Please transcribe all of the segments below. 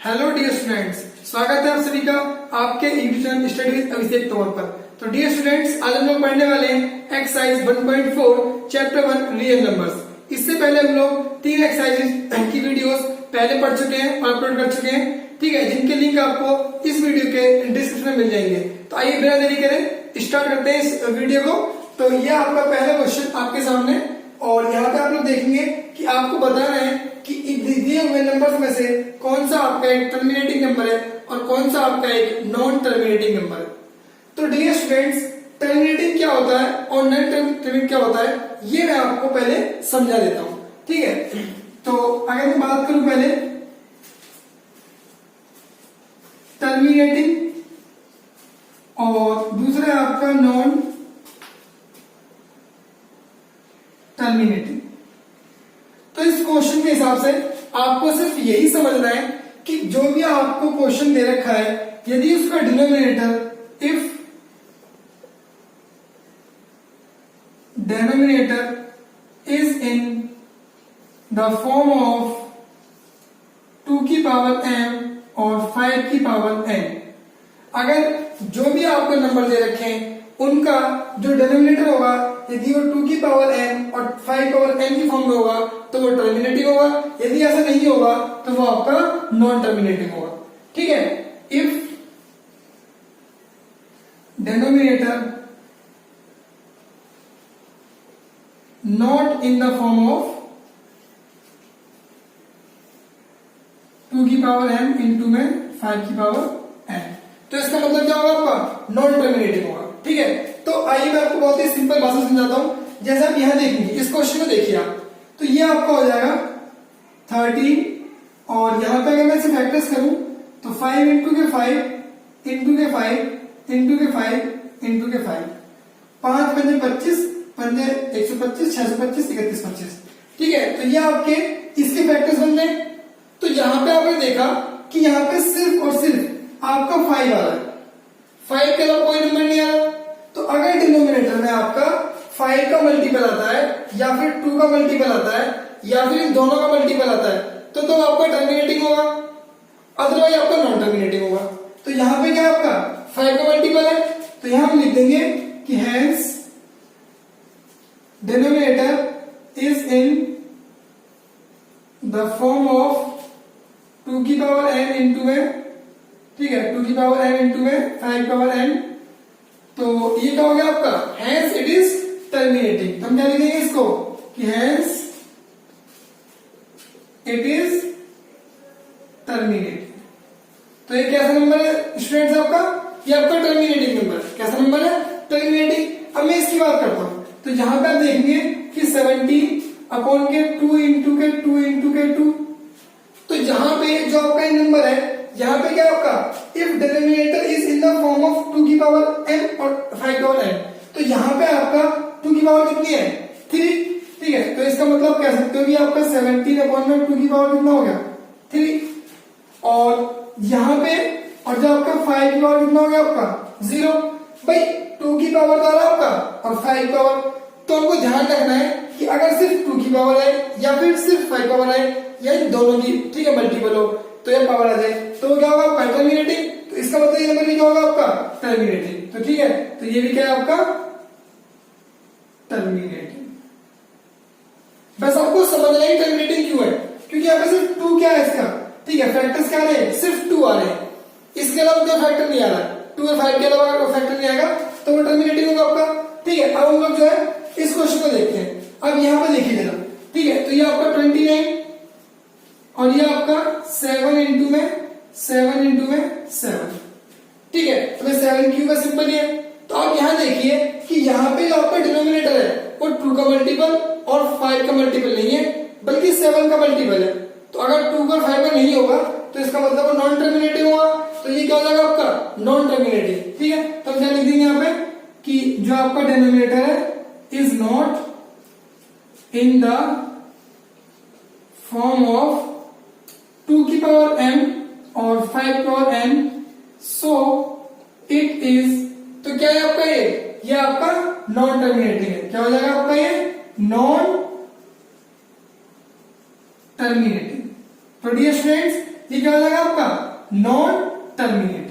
Hello dear students, स्वागत है आप सभी का आपके इंग्लिश स्टडी विद अभिषेक तौर पर। तो डियर स्टूडेंट्स, आज हम लोग पढ़ने वाले हैं एक्सरसाइज 1.4 चैप्टर 1 रियल नंबर्स। इससे पहले हम लोग 3 एक्सरसाइज की वीडियोस पहले पढ़ चुके हैं और अपलोड कर चुके हैं, ठीक है, जिनके लिंक आपको इस वीडियो के डिस्क्रिप्शन में मिल जाएंगे। तो आइए बिना देरी करें स्टार्ट करते हैं इस वीडियो को। तो यह आपका पहला क्वेश्चन आपके सामने, और यहाँ पे आप लोग देखेंगे कि आपको बताना है कि दिए हुए नंबर्स में से कौन सा आपका एक टर्मिनेटिंग नंबर है और कौन सा आपका एक नॉन टर्मिनेटिंग नंबर है। तो डियर स्टूडेंट्स, टर्मिनेटिंग क्या होता है और नॉन टर्मिनेटिंग क्या होता है, ये मैं आपको पहले समझा देता हूं, ठीक है। तो अगर मैं बात करूं पहले टर्मिनेटिंग और दूसरा आपका नॉन टर्मिनेटिंग, तो इस क्वेश्चन के हिसाब से आपको सिर्फ यही समझना है कि जो भी आपको क्वेश्चन दे रखा है, यदि उसका denominator if denominator is in the form of 2 की पावर m और 5 की पावर n, अगर जो भी आपको नंबर दे रखे हैं उनका जो डिनोमिनेटर होगा, यदि वो 2 की पावर n और 5 पावर n की फॉर्म में होगा तो वो टर्मिनेटिंग होगा। यदि ऐसा नहीं होगा तो वो आपका नॉन टर्मिनेटिंग होगा, ठीक है। If denominator not in the form of 2 की पावर m इंटू में 5 की पावर n, तो इसका मतलब क्या होगा, आपका नॉन टर्मिनेटिंग होगा, ठीक है। तो आइए मैं आपको बहुत ही सिंपल भाषा में समझाता हूं। जैसे आप यहां देखेंगे, इस क्वेश्चन में देखिए आप, तो ये आपका हो जाएगा 13, और यहां पे अगर मैं इसे फैक्टर्स करूं तो 5 इंटू के 5 इंटू के 5 इंटू के 5 इंटू के 5, 5 पंजे 25, पंजे 125, 625, 31, 25, ठीक है। तो ये आपके इसके फैक्टर्स बन गए। तो यहां पे आपने देखा कि यहां पे सिर्फ और सिर्फ आपका 5 आ रहा है, 5 के अलावा कोई नंबर नहीं आ रहा। तो अगर डिनोमिनेटर में आपका 5 का मल्टीपल आता है या फिर 2 का मल्टीपल आता है या फिर इन दोनों का मल्टीपल आता है तो आपका टर्मिनेटिंग होगा, अदरवाइज आपका नॉन टर्मिनेटिंग होगा। तो यहां पे क्या आपका 5 का मल्टीपल है, तो यहां हम लिख देंगे कि hence denominator is in the form of 2 की पावर n इंटू में, ठीक है, 2 की पावर n इंटू में 5 पावर n। तो ये क्या हो गया आपका, हेंस इट इज टर्मिनेटिंग। तो हम क्या लिखेंगे इसको कि हेंस इट इज टर्मिनेटिंग। तो ये कैसा नंबर है स्टूडेंट्स आपका, ये आपका टर्मिनेटिंग नंबर है। कैसा नंबर है, टर्मिनेटिंग। अब मैं इसकी बात करता हूं, तो यहां पे आप देखेंगे कि 70 अपॉन के 2 इंटू के 2 इंटू के 2, तो यहां पे जो आपका नंबर है, यहां पे क्या आपका if denominator is in the form of 2 की पावर n और 5 की पावर n, तो यहां पे आपका 2 की पावर कितनी है, 3, ठीक है। तो इसका मतलब कह सकते हो कि आपका 17 अपॉन में 2 की पावर कितना हो गया, 3, और यहां पे और जो आपका 5 की पावर कितना हो गया आपका 0। भाई 2 की पावर तो आ रहा है आपका और 5 की पावर, तो आपको ध्यान रखना है कि अगर सिर्फ 2 की पावर है या फिर सिर्फ 5 पावर है या इन दोनों की, ठीक है, मल्टीपल हो तो ये पावर आ जाए तो क्या होगा आपका टर्मिनेटिंग। तो इसका मतलब ये नंबर क्या होगा आपका टर्मिनेटिंग। तो ठीक है, तो ये भी क्या है आपका टर्मिनेटिंग। बस आपको समझना है टर्मिनेटिंग क्यों है, क्योंकि यहाँ पे सिर्फ 2 क्या है इसका, ठीक है, फैक्टर्स क्या आ रहे हैं, सिर्फ 2 आ रहे हैं, इसके अलावा कोई फैक्टर नहीं आ रहा है। 2 और 5 के अलावा कोई फैक्टर नहीं आएगा तो वो टर्मिनेटिंग होगा आपका, ठीक है। अब हम लोग जो है इस क्वेश्चन को देखते हैं। अब यहाँ पे देखिए जरा, ठीक है, तो ये आपका 29 और ये आपका 7 इंटू में 7 इंटू में 7, ठीक है। तो 7 क्यूब है, सिंपल ही है। तो आप यहां देखिए कि यहाँ पे जो आपका डिनोमिनेटर है वो 2 का मल्टीपल और 5 का मल्टीपल नहीं है, बल्कि 7 का मल्टीपल है। तो अगर 2 का 5 का नहीं होगा तो इसका मतलब वो नॉन टर्मिनेटिव होगा। तो ये क्या हो जाएगा आपका नॉन टर्मिनेटिव, ठीक है। तो हम क्या लिख देंगे यहाँ पे कि जो आपका डिनोमिनेटर है is not in the form of 2 की पावर m और 5 power n, so it is, तो क्या है आपका ये आपका नॉन टर्मिनेटिंग है। क्या हो जाएगा आपका ये नॉन टर्मिनेटिंग। तो डियर स्टूडेंट्स, ये क्या हो जाएगा आपका नॉन टर्मिनेटिंग।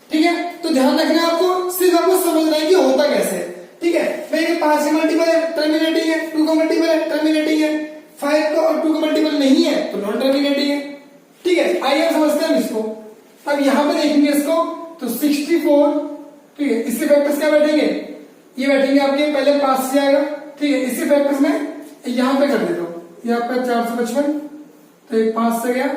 ठीक है, तो ध्यान रखना है आपको, सिर्फ आपको समझना है कि होता कैसे है। ठीक है, भाई 5 का मल्टीपल है टर्मिनेटिंग है, 2 का मल्टीपल है टर्मिनेटिंग है, 5 का और 2 का मल्टीपल नहीं है तो नॉन टर्मिनेटिंग है। ठीक है, आइए समझते हैं इसको। अब यहां पे देखेंगे इसको तो 64, ठीक है, इसके फैक्टर्स क्या बैठेंगे, ये बैठेंगे आपके पहले 5 से आएगा। ठीक है, इसके फैक्टर्स में यहां पे कर देता हूं, ये आपका 455, तो ये 5 से गया।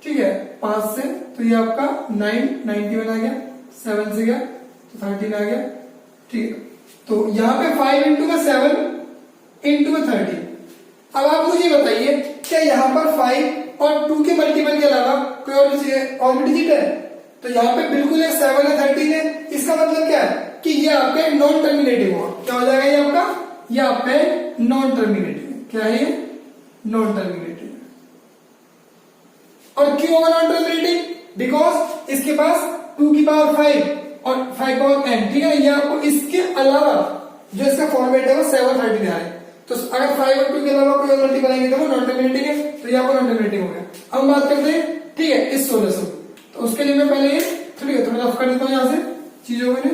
ठीक है, 5 से तो ये आपका 91 आ गया, 7 से गया तो 13 आ गया। ठीक है, तो यहाँ पे 5 इंटू में 7 इंटू में 13। अब आप मुझे बताइए क्या यहाँ पर 5 और 2 के मल्टीपल के अलावा कोई और भी डिजिट है? तो यहाँ पे बिल्कुल है, 7 है 13 है। इसका मतलब क्या है कि ये आपके नॉन टर्मिनेटिव होगा। क्या हो जाएगा ये आपका, ये आपका नॉन टर्मिनेटिव। क्या है ये, नॉन टर्मिनेटिव। और क्यों होगा नॉन टर्मिनेटिव? बिकॉज इसके पास 2 की पावर 5 और 5 पावर n। ठीक है, ये आपको इसके अलावा जो इसका फॉर्मेट है वो 7 13 है। तो अगर 5 और 2 के अलावा कोई और मल्टीपल आएंगे तो वो नॉन टर्मिनेटिंग है, तो ये आपको नॉन टर्मिनेटिंग हो गया। अब हम बात करते हैं, ठीक है, इस 1600। तो उसके लिए मैं पहले ये थोड़ी थोड़ा रफ कर देता हूं यहां से चीजों को।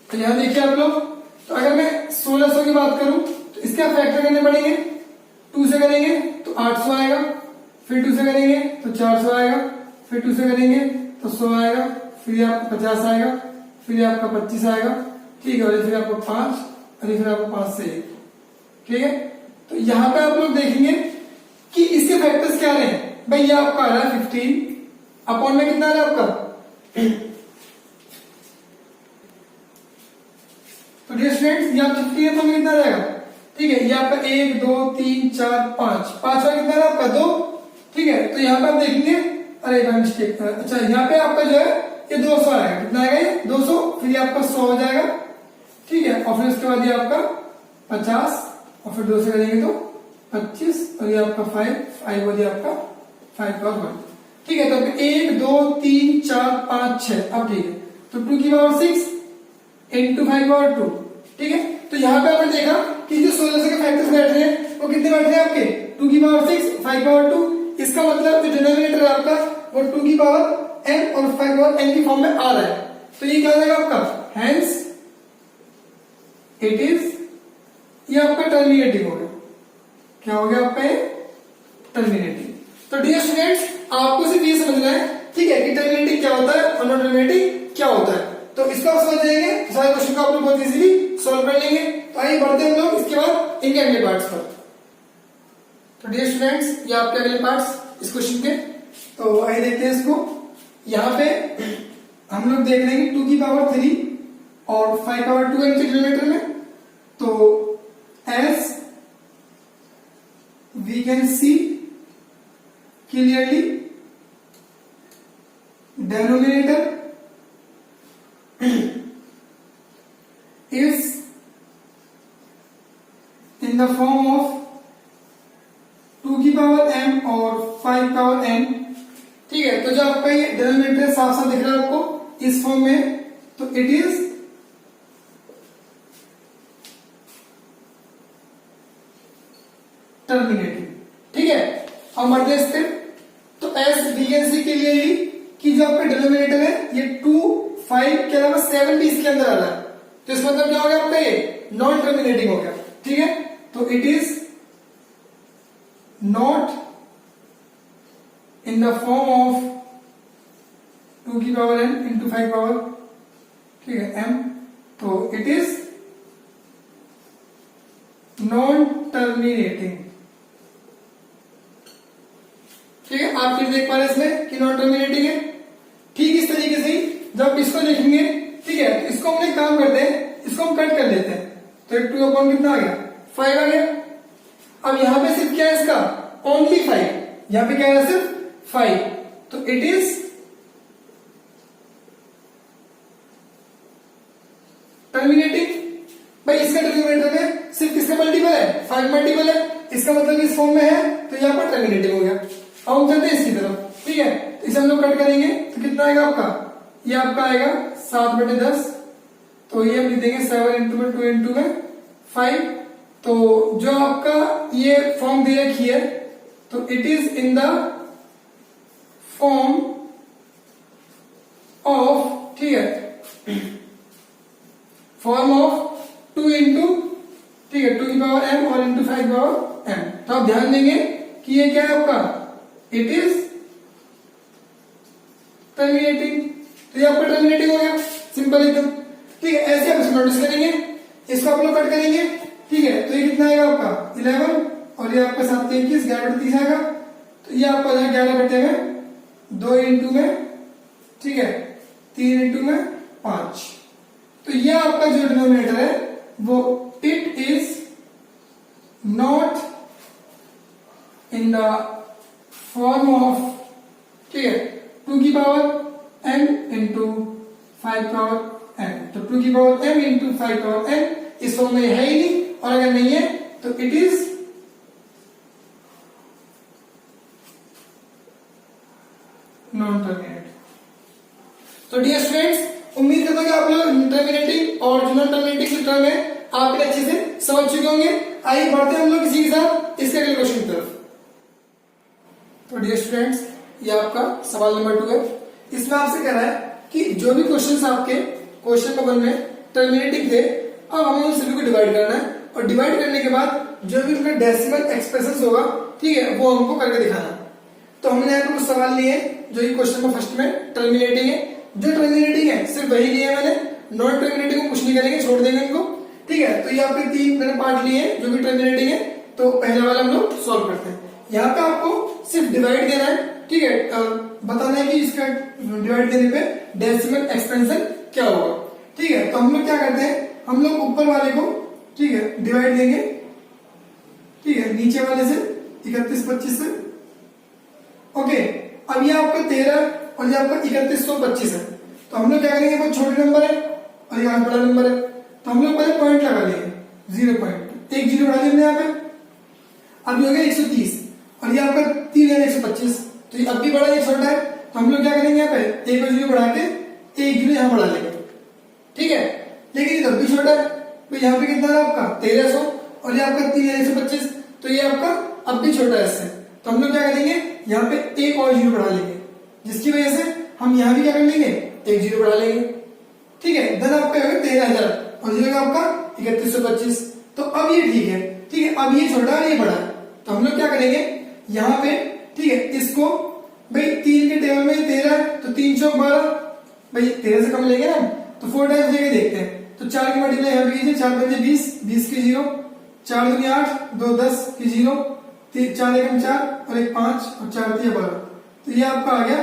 तो यहां देखिए आप लोग, तो अगर मैं 1600 की बात करूं तो इसके फैक्टर करने पड़ेंगे। 2 से करेंगे तो 800 आएगा, फिर 2 से करेंगे तो 400 आएगा, फिर 2 से करेंगे तो 100 आएगा, फिर ये आपका 50 आएगा, फिर ये आपका 25 आएगा। ठीक है, और फिर आपको 5 और फिर आपको 5 से 1। ठीक है, तो यहां पे आप लोग देखेंगे कि इसके फैक्टर्स क्या रहे हैं। भाई ये आपका आ रहा है 15 अपॉन में कितना आ रहा है आपका, तो डियर स्टूडेंट्स ये आप 15 अपॉन में कितना रहेगा। ठीक है, ये आपका 1 2 3 4 5 5 वाला कितना है आपका 2। ठीक है, तो यहाँ पे आप देखेंगे, अरे मिस्टेक, अच्छा यहाँ पे आपका जो है ये 200 आएगा। कितना आएगा ये 200, फिर ये आपका 100 हो जाएगा। ठीक है, और फिर उसके बाद ये आपका 50 और फिर 2 से करेंगे तो 25 और ये आपका 5 और ये आपका 5 पावर 1। ठीक है, तो 1 2 3 4 5 6। अब ठीक है, तो 2 की पावर 6 इंटू 5 पावर 2। ठीक है, तो यहाँ पे आपने देखा कि जो 1600 के फैक्टर्स बैठ रहे हैं वो कितने बैठ रहे हैं आपके 2 की पावर 6 5 पावर 2। इसका मतलब जो डिनोमिनेटर है आपका वो 2 की पावर n और 5 पावर n की फॉर्म में आ रहा है। तो ये क्या हो जाएगा आपका, हेंस इट इज, ये आपका टर्मिनेटिंग हो गया। क्या हो गया आपका, ये टर्मिनेटिंग। तो डियर स्टूडेंट्स आपको सिर्फ ये समझना है, ठीक है, कि टर्मिनेटिंग क्या होता है और नॉन टर्मिनेटिंग क्या होता है। तो इसको आप समझ जाएंगे तो सारे क्वेश्चन को आप लोग बहुत इजीली सॉल्व कर लेंगे। तो आइए बढ़ते हैं हम लोग इसके बाद इनके अगले पार्ट्स पर। तो डियर स्टूडेंट्स ये आपके अगले पार्ट्स इस क्वेश्चन के, तो आइए देखते हैं इसको। यहाँ पे हम लोग देख रहे हैं 2 की पावर 3 और 5 पावर 2 है डिनोमिनेटर में। तो as we can see clearly denominator is in the form of 2 की पावर m और 5 पावर n। ठीक है, तो जो आपका ये डिनोमिनेटर साफ साफ दिख रहा है आपको इस फॉर्म में, तो इट इज टर्मिनेटिंग। ठीक है, अब बढ़ते हैं स्टेप। तो एस वी कैन सी के लिए ही कि जो आपका डिनोमिनेटर है ये 2 5 के अलावा 7 भी इसके अंदर आ रहा है, तो इसका मतलब क्या हो गया आपका, ये नॉन टर्मिनेटिंग हो गया। ठीक है, तो it is not in the form of 2 की पावर n इंटू 5 पावर, ठीक है, m। तो इट इज नॉन टर्मिनेटिंग। ठीक है, आप फिर देख पा रहे हैं इसमें कि नॉन टर्मिनेटिंग है। ठीक इस तरीके से ही जब इसको देखेंगे, ठीक है, तो इसको हम एक काम करते हैं, इसको हम कट कर लेते हैं। तो 2 अपॉन कितना आ गया, 5 आ गया। अब यहां पे सिर्फ क्या है इसका, ओनली 5, यहां पे क्या है सिर्फ 5, तो इट इज टर्मिनेटिंग। भाई इसका डिनोमिनेटर में सिर्फ किसका मल्टीपल है, 5 मल्टीपल है, इसका मतलब इस फॉर्म में है, तो यहां पर टर्मिनेटिंग हो गया। अब हम चलते हैं इसकी तरफ। ठीक है, तो इसे हम लोग कट करेंगे तो कितना आएगा आपका, ये आपका आएगा 7/10। तो ये हम लिख देंगे 7 इंटू में 2 इंटू में 5 तो जो आपका ये फॉर्म दे रखी है, तो it is in the form of, ठीक है, फॉर्म ऑफ 2 इंटू, ठीक है, 2 की पावर m और इंटू 5 की पावर m। तो आप ध्यान देंगे कि ये क्या है आपका, इट इज टर्मिनेटिंग। तो ये आपका टर्मिनेटिंग हो गया, सिंपल एकदम, ठीक है। ऐसे आप इसको नोटिस करेंगे, इसको आप लोग कट करेंगे, ठीक है। तो ये कितना आएगा आपका 11 और ये आपका 7 21, 11/30 आएगा। तो ये आपका 11 में 2 इंटू में, ठीक है, 3 इंटू में 5। तो ये आपका जो डिनोमिनेटर है वो it is not in the form of, ठीक है, 2 की power m into 5 power n। तो 2 की power m into 5 power n इस फॉर्म में है ही नहीं, और अगर नहीं है तो इट इज नॉन टर्मिनेट। तो डियर स्टूडेंट्स, उम्मीद करता हूं कि आप लोग टर्मिनेटिंग और जो नॉन टर्मिनेटिंग जो टर्म है आपने अच्छे से समझ चुके होंगे। आइए बढ़ते हैं हम लोग इसी के साथ इसके अगले क्वेश्चन की तरफ। तो डियर स्टूडेंट्स, ये आपका सवाल नंबर 2 है। इसमें आपसे कह रहा है कि जो भी क्वेश्चंस आपके क्वेश्चन नंबर 1 में टर्मिनेटिंग थे, अब हमें उन सभी को डिवाइड करना है, और डिवाइड करने के बाद जो भी उनका डेसिमल एक्सप्रेशन होगा, ठीक है, वो हमको करके दिखाना। तो हमने यहाँ पे कुछ सवाल लिए जो कि क्वेश्चन नंबर फर्स्ट में टर्मिनेटिंग है। जो टर्मिनेटिंग है सिर्फ वही लिए है मैंने, नॉन टर्मिनेटिंग को कुछ नहीं करेंगे, छोड़ देंगे इनको, ठीक है। तो ये आपके 3 मैंने पार्ट लिए हैं जो भी टर्मिनेटिंग है। तो पहला वाला हम लोग सॉल्व करते हैं। यहाँ पे आपको सिर्फ डिवाइड देना है, ठीक है, बताना है कि इसका डिवाइड देने पे डेसिमल एक्सपेंशन क्या होगा, ठीक है। तो हम लोग क्या करते हैं, हम लोग ऊपर वाले को, ठीक है, डिवाइड देंगे, ठीक है, नीचे वाले से 31 25 से, ओके। अब ये आपका 13 और ये आपका 3125 है। तो हम लोग क्या करेंगे, बहुत छोटे नंबर है और ये बड़ा नंबर है, तो हम लोग पहले पॉइंट लगा लेंगे, 0 पॉइंट, एक 0 बढ़ा लेंगे यहाँ पे। अब ये हो गया 130 और ये आपका 3125, तो ये अब भी बड़ा ये छोटा है। तो हम लोग क्या करेंगे, यहाँ पे एक 0 बढ़ा के एक 0 यहाँ बढ़ा लेंगे, ठीक है। लेकिन ये तब भी छोटा है, तो यहाँ पे कितना है आपका 1300 और ये आपका 3125, तो ये आपका अब भी छोटा है इससे। तो हम लोग क्या करेंगे, यहाँ पे एक और 0 बढ़ा लेंगे, जिसकी वजह से हम यहाँ भी क्या कर लेंगे, एक 0 बढ़ा लेंगे, ठीक है। देन आपका होगा 13000 और ये होगा आपका 3125। तो अब ये ठीक है, ठीक है। अब ये छोटा है, ये बड़ा है, तो हम लोग क्या करेंगे यहाँ पे, ठीक है, इसको भाई 3 के टेबल में 13 है, तो 3 चौक 12, भाई 13 से कम लेंगे ना, तो 4 टाइम्स लेके देखते हैं। तो 4 की मल्टीप्लाई यहाँ पे कीजिए, 4 पंजे 20, 20 के 0, 4 दूनी 8, 2 10 की 0, 4 एकम 4 और 1 5 और 4 3 12। तो ये आपका आ गया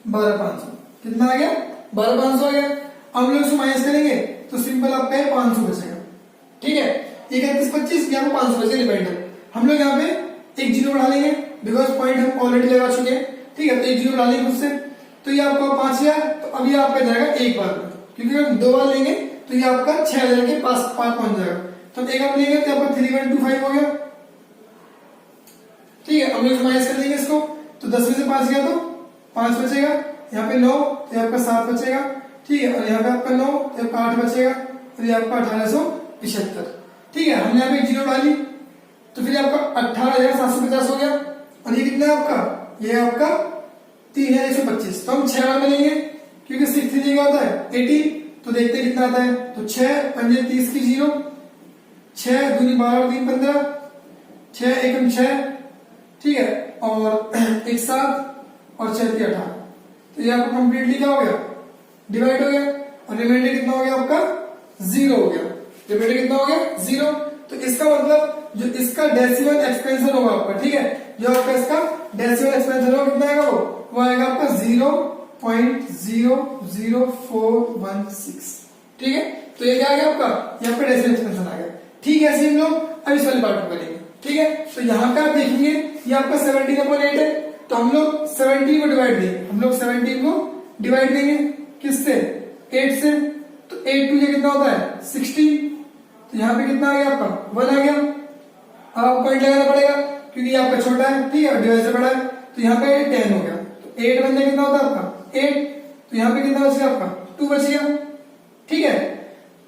12500। कितना आ गया, 12500 आ गया। अब लोग इसको माइनस करेंगे तो सिंपल आपका 500 बचेगा, ठीक है। 3125 यहाँ पे 500 बचे रिमाइंडर। हम लोग यहाँ पे एक 0 बढ़ा लेंगे, बिकॉज पॉइंट हम ऑलरेडी लगा चुके हैं, ठीक है। तो एक 0 बढ़ा लेंगे उससे, तो ये आपका 5000। तो अब ये आपका जाएगा एक बार में, क्योंकि हम 2 बार लेंगे तो ये आपका 6000 के पास पहुंच जाएगा। तो एक बार लेंगे तो आपका 3125 हो गया, ठीक है। हम लोग माइनस कर लेंगे इसको, तो 10 में से 5 गया तो 5 बचेगा, यहाँ पे 9 तो आपका 7 बचेगा, ठीक है। और यहाँ पे आपका 9 तो आपका 8 बचेगा, और ये आपका 1875, ठीक है। हमने यहाँ पे 0 डाली तो फिर आपका 18750 हो गया। और ये कितना है आपका, ये आपका 3125। तो हम 6 बार में लेंगे, क्योंकि 6 3 का होता है 80। तो देखते हैं कितना आता है, तो 6 पंजे 30 की 0, 6 दूनी 12 और 3 15, 6 एकम 6, ठीक है, और 1 7 और 6 3 18। तो ये आपका कंप्लीटली क्या हो गया, डिवाइड हो गया, और रिमाइंडर कितना हो गया आपका 0 हो गया। रिमाइंडर कितना हो गया 0। तो इसका मतलब जो इसका डेसिमल एक्सपेंशन होगा आपका, ठीक है, जो आपका इसका डेसिमल एक्सपेंशन होगा कितना आएगा, वो आएगा आपका 0.00416, ठीक है। तो ये क्या आ गया आपका, यहाँ पे डेसिमल एक्सपेंशन आ गया, ठीक है। ऐसे हम लोग अब इस वाले पार्ट को करेंगे, ठीक है। तो यहाँ पे आप देखेंगे ये आपका 17/8 है, तो हम लोग 17 को डिवाइड देंगे, हम लोग 17 को डिवाइड देंगे किससे, 8 से। तो 8 टू कितना होता है 16। तो यहाँ पे कितना आ गया आपका 1 आ गया। अब आपको पॉइंट लगाना पड़ेगा, क्योंकि ये आपका छोटा है, ठीक है, डिवाइड से बड़ा है। तो यहाँ पे 10 हो गया, तो 8 बनने कितना होता है आपका 8। तो यहाँ पे कितना बच गया आपका 2 बच गया, ठीक है।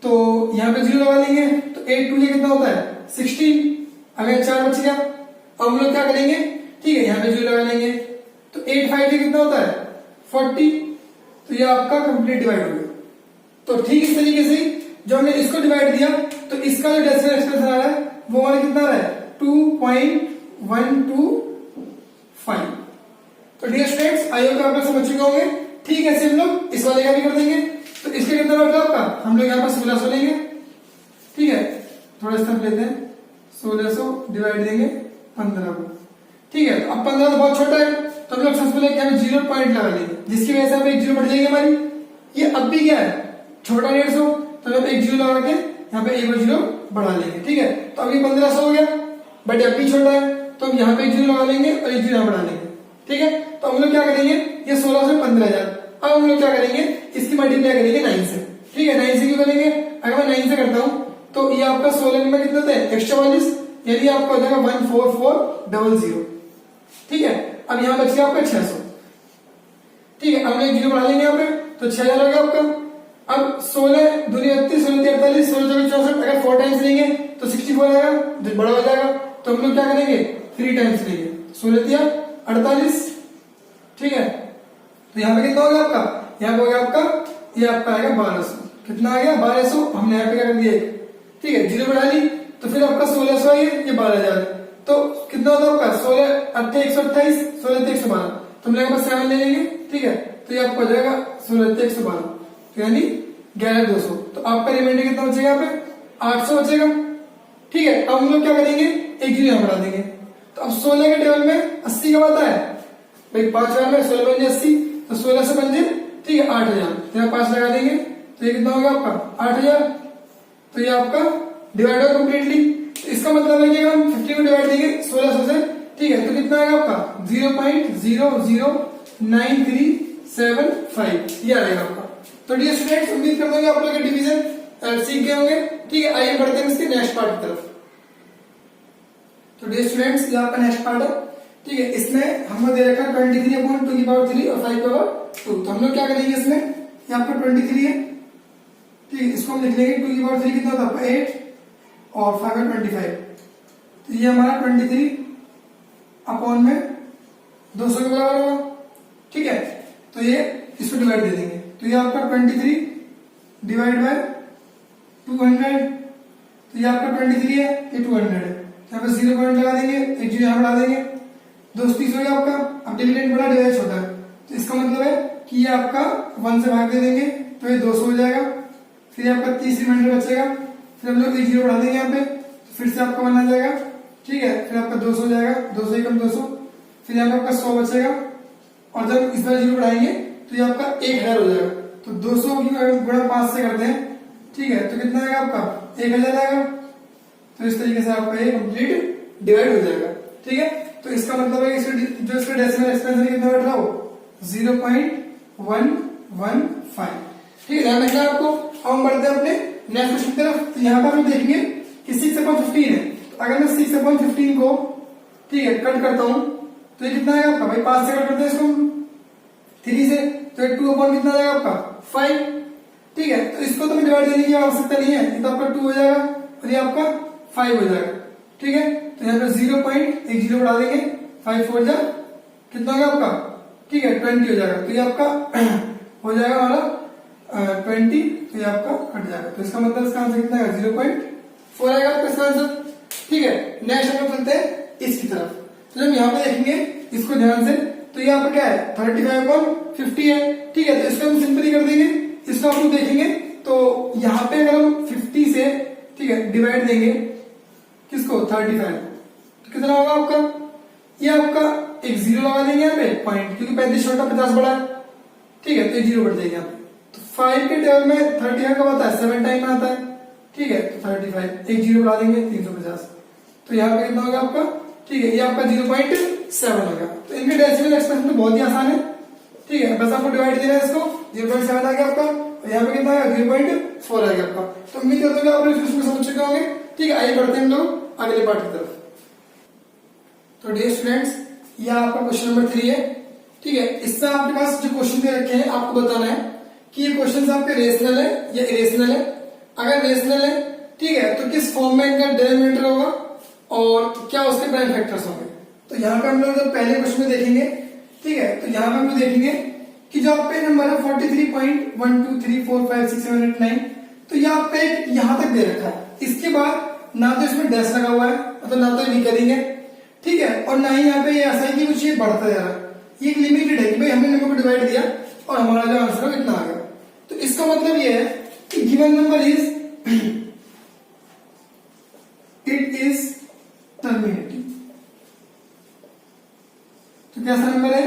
तो यहाँ पे 0 लगा लेंगे, तो 8 2 कितना होता है 16, अगर 4 बच गया। अब हम लोग क्या करेंगे, ठीक है, यहाँ पे 0 लगा लेंगे, तो 8 5 कितना होता है 40, तो ये आपका कंप्लीट डिवाइड हो गया। तो ठीक इस तरीके से जो हमने इसको डिवाइड दिया, तो इसका जो डेसिमल एक्सप्रेशन आ रहा है वो हमारा कितना आ रहा है 2.125। तो डियर स्टूडेंट्स, आई होप आप लोग समझ चुके होंगे। ठीक है, ऐसे हम लोग इस वाले का भी कर देंगे। तो इसके कितना होगा आपका, हम लोग यहाँ पर 1600 लेंगे, ठीक है, थोड़ा स्टेप लेते हैं, 1600 डिवाइड देंगे 15 को, ठीक है। तो अब 15 तो बहुत छोटा है, तो हम लोग सबसे पहले क्या 0 पॉइंट लगा लेंगे, जिसकी वजह से अब एक 0 बढ़ जाएगी हमारी। ये अब भी क्या है छोटा 150, तो हम एक 0 लगा के यहाँ पे एक 0 बढ़ा लेंगे, ठीक है। तो अभी 1500 हो गया, बट अब भी छोटा है, तो हम यहाँ पे एक 0 लगा लेंगे और एक 0 यहाँ बढ़ा लेंगे, ठीक है। तो हम लोग क्या करेंगे, ये 16 से 15000। अब हम लोग क्या करेंगे, इसकी मल्टीप्लाई करेंगे 9 से, ठीक है। 9 से क्यों करेंगे, अगर मैं 9 से करता हूं तो ये आपका 16 में कितना होता है 144, यानी आपका हो जाएगा 14400, ठीक है। अब यहाँ बच गया आपका 600, ठीक है। अब हम एक 0 बढ़ा लेंगे यहाँ पे, तो 6000 हो गया आपका। अब 16 दूनी 32, 16 48, 16 64, अगर 4 टाइम्स लेंगे तो 64 आएगा, जो बड़ा हो जाएगा। तो हम लोग क्या करेंगे 3 टाइम्स लेंगे, 16 48, ठीक है। तो यहाँ पे कितना हो गया आपका, यहाँ पे हो गया आपका, ये आपका आएगा 1200, कितना आ गया 1200, हमने यहाँ पे क्या कर दिया, ठीक है, 0 बढ़ा ली, तो फिर आपका 1600 आई, ये 12000, तो कितना होता है आपका 16 8 128, 16 112, तो हम लोग 7 ले लेंगे, ठीक है। तो ये आपको हो जाएगा 16 112, तो यानी 11200। तो आपका रिमाइंडर कितना बचेगा यहाँ पे 800 बचेगा, ठीक है। अब हम लोग क्या करेंगे, एक 0 यहाँ बढ़ा देंगे। तो अब 16 के टेबल में 80 कब आता है भाई, 5 बार में 16 पंजे 80, तो 16 से पंजे, ठीक है 8000, तो यहाँ 5 लगा देंगे, तो ये कितना होगा आपका 8000। तो ये आपका डिवाइड हो कम्प्लीटली। तो इसका मतलब है कि हम 50 को डिवाइड देंगे 1600 से, ठीक है, तो कितना आएगा आपका 0.009375, ये आएगा आपका। तो डियर स्टूडेंट्स, उम्मीद करता हूँ आप लोग डिवीजन सीख गए होंगे, ठीक है। आइए बढ़ते हैं इसके नेक्स्ट पार्ट की तरफ। तो डियर स्टूडेंट्स, ये आपका नेक्स्ट पार्ट है, ठीक है। इसमें हमने दे रखा 23/2 और 5/2, तो हम लोग क्या करेंगे इसमें, यहाँ पर 23 है, ठीक है, इसको हम लिख लेंगे 2/3 कितना होता है आपका 8 और 5/25, तो ये हमारा 23 अपॉन में 200 के बराबर होगा, ठीक है। तो ये इसको डिवाइड दे देंगे, तो ये आपका 23 डिवाइड बाय 200, तो ये आपका 23 है, ये 200 है, यहाँ पे 0 पॉइंट लगा देंगे, एक 0 यहाँ बढ़ा देंगे, 230 हो गया आपका। अब डिविडेंड बड़ा डिवाइड छोटा है, तो इसका मतलब है कि ये आपका 1 से भाग दे देंगे, तो ये 200 हो जाएगा। फिर आपका 30 रिमाइंडर बचेगा, फिर हम लोग एक 0 बढ़ा देंगे यहाँ पे, तो फिर से आपका 1 आ जाएगा, ठीक है। फिर आपका 200 हो जाएगा, 200 एकम 200, फिर यहाँ पे आपका 100 बचेगा, और जब इस बार 0 बढ़ाएंगे तो ये आपका 1000 हो जाएगा। तो 200 की गुणा 5 से करते हैं, ठीक है, तो कितना आएगा आपका 1000 आएगा। तो इस तरीके से आपका ये कंप्लीट डिवाइड हो जाएगा, ठीक है। तो इसका मतलब है जो इसका डेसिमल एक्सपेंशन कितना बैठ रहा हो 0.115, ठीक है, ध्यान रखना आपको। अब हम बढ़ते हैं अपने नेक्स्ट क्वेश्चन की तरफ। तो यहाँ पर हम देखेंगे कि 6/15 है, तो अगर मैं 6/15 को, ठीक है, कट करता हूं तो ये कितना आएगा आपका भाई, 5 से कट करते हैं इसको 3 से, तो ये 2 अपॉन कितना आएगा आपका 5, ठीक है। तो इसको तो मैं डिवाइड देने की आवश्यकता नहीं है, ये तो आपका 2 हो जाएगा और ये आपका 5 हो जाएगा, ठीक है। तो यहाँ पे 0.10 बढ़ा देंगे, 5 4 जा कितना होगा आपका, ठीक है 20 हो जाएगा। तो ये आपका हो जाएगा हमारा 20, तो ये आपका कट जाएगा। तो इसका मतलब इसका आंसर कितना है 0.4 आएगा आपका इसका आंसर, ठीक है। नेक्स्ट हम लोग चलते हैं इसकी तरफ। तो जब यहाँ पे देखेंगे इसको ध्यान से, तो यहाँ पर क्या है 35/50 है, ठीक है। तो इसको हम सिंपली कर देंगे, इसको आप लोग देखेंगे तो यहाँ पे अगर हम 50 से, ठीक है, डिवाइड देंगे किसको 35, तो कितना होगा आपका, ये आपका एक 0 लगा देंगे यहाँ पे पॉइंट, क्योंकि 35 छोटा 50 बड़ा है, ठीक है। तो 0 बढ़ जाएगा यहाँ पे। तो 5 के टेबल में 35 कब आता है 7 टाइम में आता है, ठीक है। तो 35 एक 0 बढ़ा देंगे 350, तो यहाँ पे कितना होगा आपका, ठीक है, ये आपका 0.7 होगा। तो इनके डेसिमल एक्सप्रेशन तो बहुत ही आसान है, ठीक है, बस आपको डिवाइड देना है इसको, 0.7 आ गया आपका, और यहाँ पे कितना आएगा 0.4 आ गया आपका। तो उम्मीद करता हूँ आप लोग इसको समझ चुके होंगे, ठीक है। आइए बढ़ते हैं हम लोग अगले पार्ट की तरफ। तो डियर स्टूडेंट्स, यह आपका क्वेश्चन नंबर 3 है, ठीक है। इसमें आपके पास जो क्वेश्चन दे रखे हैं आपको बताना है कि ये क्वेश्चन आपके रेशनल है या इरेशनल है। अगर रेशनल है ठीक है, तो किस फॉर्म में इनका डिनोमिनेटर होगा और क्या उसके प्राइम फैक्टर्स होंगे। तो यहाँ पे हम लोग जब पहले क्वेश्चन में देखेंगे, ठीक है, तो यहाँ पे हम लोग देखेंगे कि जो आप पे नंबर है 43.123456789, तो ये आप पे यहाँ तक दे रखा है। इसके बाद ना तो इसमें डैश लगा हुआ है, मतलब ना तो रिकरिंग है, ठीक है, और ना ही यहाँ पे ऐसा है कि कुछ ये बढ़ता जा रहा है। ये एक लिमिटेड है कि भाई हमने नंबर को डिवाइड दिया और हमारा जो आंसर है इतना आ गया। तो इसका मतलब ये है कि given number is it is terminating. तो कैसा नंबर है,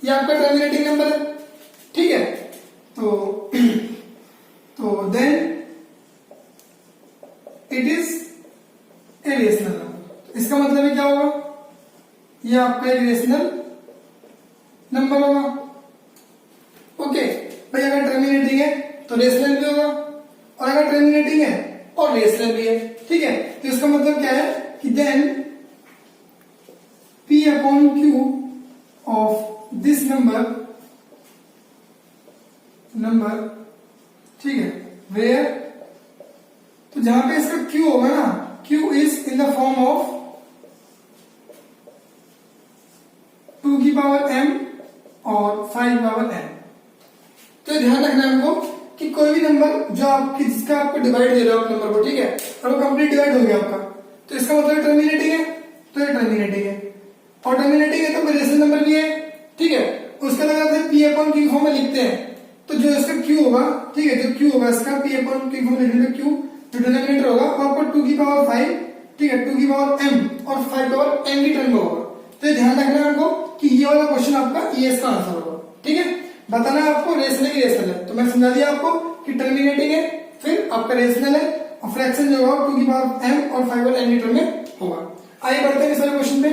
ये आपका टर्मिनेटिंग नंबर है, ठीक है। तो then it is a rational number. इसका मतलब है क्या होगा, ये आपका एक रेशनल नंबर होगा। ओके भाई, अगर टर्मिनेटिंग है तो रेशनल भी होगा, और अगर टर्मिनेटिंग है और रेशनल भी है, ठीक है। तो इसका मतलब क्या है कि then P upon Q of this number, ठीक है, where, तो जहां पे इसका Q होगा ना, Q is in the form of 2 की पावर m और 5 पावर m। तो ध्यान रखना है हमको कि कोई भी नंबर जो आपकी जिसका आपको डिवाइड दे रहे हो आप नंबर को, ठीक है, और वो कंप्लीट डिवाइड हो गया आपका, तो इसका मतलब टर्मिनेटिंग है, तो ये टर्मिनेटिंग है, और टर्मिनेटिंग है तो कोई रेशनल नंबर भी है, ठीक है। उसके बाद P अपॉन Q फॉर्म में लिखते हैं, तो जो इसका Q होगा, ठीक है, जो Q होगा इसका P अपॉन Q फॉर्म में लिखने पे Q जो डिनोमिनेटर होगा वो आपको 2 की पावर 5, ठीक है, 2 की पावर m और 5 पावर n की टर्म में होगा। तो ध्यान रखना है आपको कि ये वाला क्वेश्चन आपका ये इसका आंसर होगा, ठीक है। बताना है आपको रेशनल की रेशनल है, तो मैं समझा दिया आपको कि टर्मिनेटिंग है, फिर आपका रेशनल है, और फ्रैक्शन जो होगा 2 की पावर m और 5 पावर n की टर्म में होगा। आइए बढ़ते हैं इस वाले क्वेश्चन पे।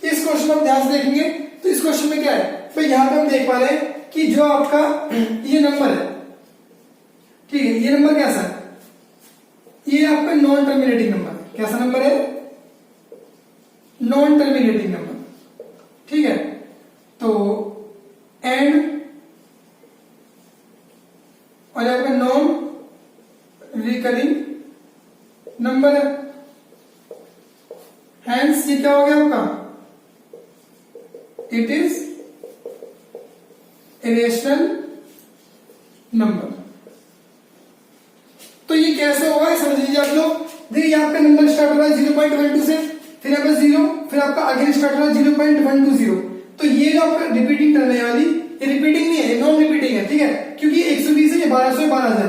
इस क्वेश्चन में आप ध्यान से देखेंगे तो इस क्वेश्चन में क्या है, तो यहाँ पे हम देख पा रहे हैं कि जो आपका ये नंबर है, ठीक है, ये नंबर कैसा है, ये आपका नॉन टर्मिनेटिंग नंबर है। कैसा नंबर है, नॉन टर्मिनेटिंग नंबर, ठीक है। तो एंड और आपका नॉन रिकरिंग नंबर है, हैंस ये क्या हो गया आपका, it is a rational number. तो ये कैसे होगा समझ लीजिए आप लोग। देखिए आपका नंबर स्टार्ट हो रहा है 0.12 से, फिर आपका 0, फिर आपका अगेन स्टार्ट हो रहा है 0.120। तो ये जो आपका रिपीटिंग टर्म है वाली, ये रिपीटिंग नहीं है, नॉन रिपीटिंग है, ठीक है, क्योंकि 120 है, ये 1200 12000 है।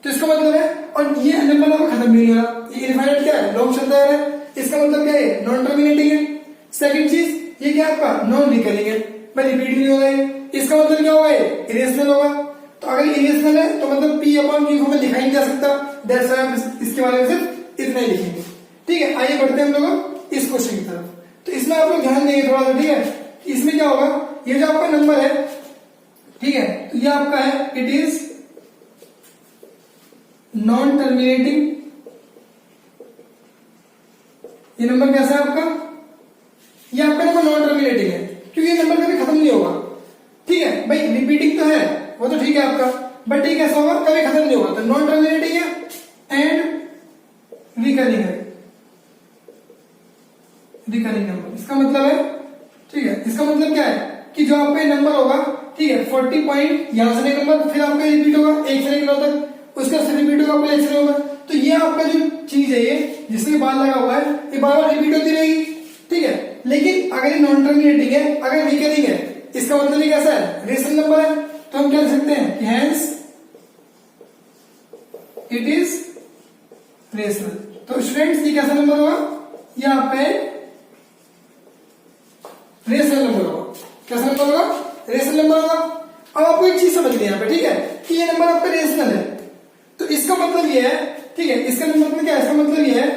तो इसका मतलब है, और ये नंबर आपका खत्म भी नहीं हो रहा, ये इनफाइनाइट क्या है, लॉन्ग चलता है। इसका मतलब क्या है, नॉन टर्मिनेटिंग है। सेकंड चीज, ये क्या आपका नॉन रिकरिंग है, भाई रिपीट नहीं हो रहा है। इसका मतलब क्या होगा, इरेशनल होगा। तो अगर इरेशनल है तो मतलब P अपॉन Q हमें लिखा ही नहीं जा सकता, दैट्स व्हाई हम इसके बारे में सिर्फ इतना ही लिखेंगे, ठीक है। आइए बढ़ते हैं हम लोग इस क्वेश्चन की तरफ। तो इसमें आप लोग ध्यान देंगे थोड़ा सा, ठीक है। इसमें क्या होगा, ये जो आपका नंबर है, ठीक है, तो ये आपका है इट इज नॉन टर्मिनेटिंग। ये नंबर कैसा है आपका, ये आपका नंबर नॉन टर्मिनेटिंग है, क्योंकि ये नंबर कभी खत्म नहीं होगा, ठीक है। भाई रिपीटिंग तो है, वो तो ठीक है आपका, बट ठीक कैसा होगा, कभी खत्म नहीं होगा। तो नॉन टर्मिनेटिंग है एंड रिकरिंग है, रिकरिंग नंबर। इसका मतलब है, ठीक है, इसका मतलब क्या है कि जो आपका नंबर होगा, ठीक है, 40 पॉइंट यहां से एक नंबर, फिर आपका रिपीट होगा 1 से लेकर 9 तक, उसका फिर रिपीट होगा आपका 1 से 9 होगा। तो ये आपका जो चीज है, ये जिसमें बार लगा हुआ है, ये बार बार रिपीट होती रहेगी, ठीक है। लेकिन अगर ये नॉन टर्मिनेटिंग है, अगर रिकरिंग है, इसका मतलब ये कैसा है, रेशनल नंबर है। तो हम क्या लिख सकते हैं कि हेंस इट इज रेशनल। तो स्टूडेंट्स ये कैसा नंबर होगा, ये आपका रेशनल नंबर होगा। कैसा नंबर होगा, रेशनल नंबर होगा। अब आपको एक चीज समझनी है यहाँ पे, ठीक है, कि ये नंबर आपका रेशनल है। तो इसका मतलब ये है, ठीक है, इसका मतलब क्या है, इसका मतलब ये है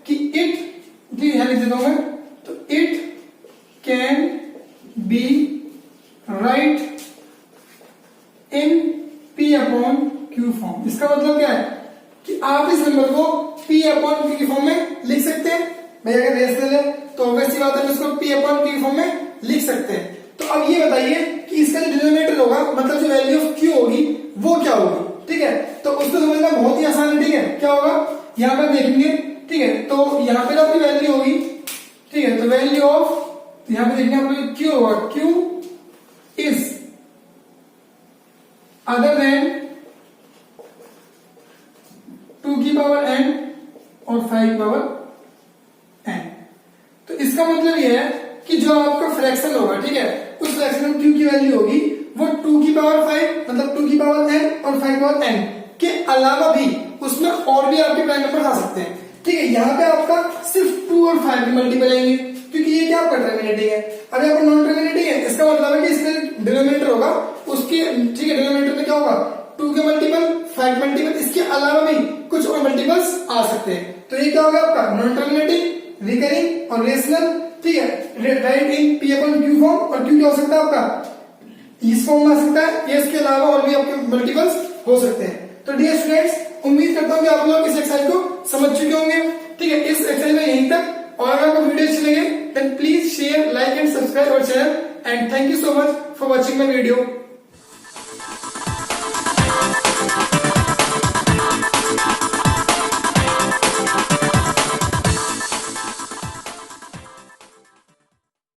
कि इट, जी यहां लिख देता हूं मैं, तो it can be right in P upon Q form. इसका मतलब क्या है कि आप इस नंबर को P अपॉन Q की फॉर्म में लिख सकते हैं। भाई अगर रेशनल है तो ऑब्वियसली बात है, इसको P अपॉन Q की फॉर्म में लिख सकते हैं। तो अब ये बताइए कि इसका जो डिनोमिनेटर होगा, मतलब जो वैल्यू ऑफ Q होगी वो क्या होगी, ठीक है। तो उसको समझना बहुत ही आसान है, ठीक है। क्या होगा यहाँ पर देखेंगे, ठीक है, तो यहाँ पे आपकी वैल्यू होगी, ठीक है, तो वैल्यू ऑफ, यहाँ पे देखिए आप लोग क्यू होगा, क्यू इज अदर देन 2 की पावर n और 5 की पावर n। तो इसका मतलब यह है कि जो आपका फ्रैक्शन होगा, ठीक है, उस फ्रैक्शन में q की वैल्यू होगी वो 2 की पावर 5 मतलब 2 की पावर n और 5 की पावर n के अलावा भी उसमें और भी आपके प्राइम नंबर आ सकते हैं, ठीक है। यहाँ पे आपका सिर्फ 2 और 5 के मल्टीपल आएंगे क्योंकि ये क्या आपका टर्मिनेटिंग है। अब यहाँ पर नॉन टर्मिनेटिंग है, इसका मतलब है कि इसमें डिनोमिनेटर होगा उसके, ठीक है, डिनोमिनेटर में क्या होगा 2 के मल्टीपल 5 मल्टीपल, इसके अलावा भी कुछ और मल्टीपल्स आ सकते हैं। तो ये क्या होगा आपका नॉन टर्मिनेटिंग, रिकरिंग और रेशनल, ठीक है, right in P upon Q form. और क्यू क्या हो सकता है आपका इस फॉर्म में आ सकता है, ये इसके अलावा और भी आपके मल्टीपल्स हो सकते हैं। तो डियर स्टूडेंट्स, उम्मीद करता हूं कि आप लोग इस एक्सरसाइज को समझ चुके होंगे, ठीक है। इस एक्सरसाइज में यहीं तक, और अगर आपको वीडियो अच्छी लगे then please share, like and subscribe our channel and thank you so much for watching my video.